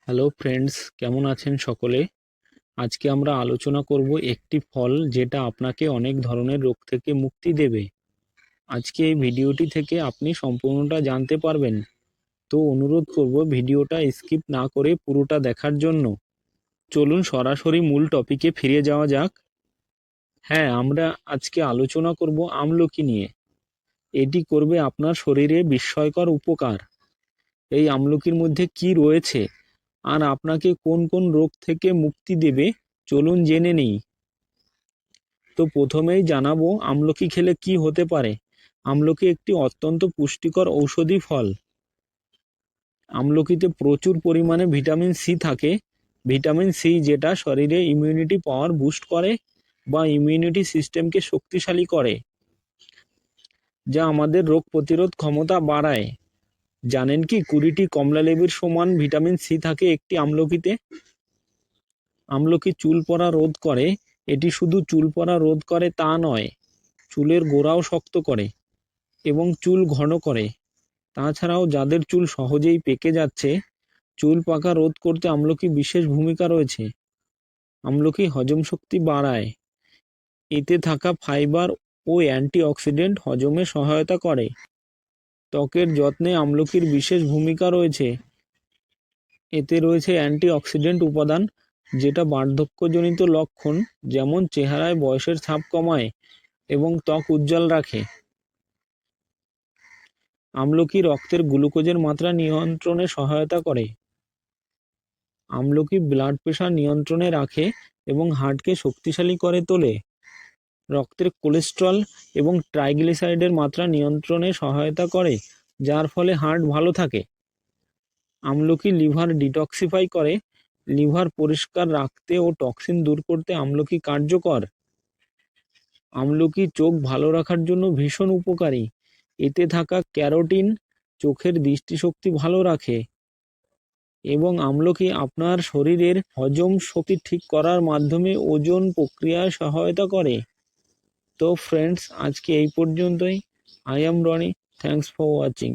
Hello friends, কেমন আছেন সকলে? আজকে আমরা আলোচনা করব একটি ফল যেটা আপনাকে অনেক ধরনের রোগ থেকে মুক্তি দেবে। আজকে এই ভিডিওটি থেকে আপনি সম্পূর্ণটা জানতে পারবেন। তো অনুরোধ করব ভিডিওটা স্কিপ না করে পুরোটা দেখার জন্য। চলুন সরাসরি মূল টপিকে ফিরে যাওয়া যাক। হ্যাঁ, আমরা আজকে আলোচনা করব আমলকি নিয়ে। এটি করবে আপনার শরীরে বিস্ময়কর উপকার। এই আমলকির মধ্যে কি রয়েছে আর আপনাকে কোন কোন রোগ থেকে মুক্তি দেবে, চলুন জেনে নিই। তো প্রথমেই জানাবো আমলকি খেলে কি হতে পারে। আমলকি একটি অত্যন্ত পুষ্টিকর ঔষধি ফল। আমলকিতে প্রচুর পরিমাণে ভিটামিন সি থাকে। ভিটামিন সি যেটা শরীরে ইমিউনিটি পাওয়ার বুস্ট করে বা ইমিউনিটি সিস্টেমকে শক্তিশালী করে, যা আমাদের রোগ প্রতিরোধ ক্ষমতা বাড়ায়। জানেন কি 20টি কমলা লেবুর সমান ভিটামিন সি থাকে একটি আমলকিতে। আমলকি চুল পড়া রোধ করে। এটি শুধু চুল পড়া রোধ করে তা নয়, চুলের গোড়াও শক্ত করে এবং চুল ঘন করে। তাছাড়াও যাদের চুল সহজেই পেকে যাচ্ছে, চুল পাকা রোধ করতে আমলকি বিশেষ ভূমিকা রয়েছে। আমলকি হজম শক্তি বাড়ায়। এতে থাকা ফাইবার ও অ্যান্টিঅক্সিডেন্ট হজমে সহায়তা করে। ত্বকের যত্নে আমলকির বিশেষ ভূমিকা রয়েছে। এতে রয়েছে অ্যান্টিঅক্সিডেন্ট উপাদান, যেটা বার্ধক্যজনিত লক্ষণ যেমন চেহারায় বয়সের ছাপ কমায় এবং ত্বক উজ্জ্বল রাখে। আমলকি রক্তের গ্লুকোজের মাত্রা নিয়ন্ত্রণে সহায়তা করে। আমলকি ব্লাড প্রেশার নিয়ন্ত্রণে রাখে এবং হার্টকে শক্তিশালী করে তোলে। রক্তের কোলেস্টেরল এবং ট্রাইগ্লিসারাইডের মাত্রা নিয়ন্ত্রণে সহায়তা করে, যার ফলে হার্ট ভালো থাকে। আমলকি লিভার ডিটক্সিফাই করে। লিভার পরিষ্কার রাখতে ও টক্সিন দূর করতে আমলকি কার্যকর। আমলকি চোখ ভালো রাখার জন্য ভীষণ উপকারী। এতে থাকা ক্যারোটিন চোখের দৃষ্টিশক্তি ভালো রাখে এবং আমলকি আপনার শরীরের হজম শক্তি ঠিক করার মাধ্যমে ওজন প্রক্রিয়ায় সহায়তা করে। তো ফ্রেন্ডস, আজকে এই পর্যন্তই। I am Roni. Thanks for watching.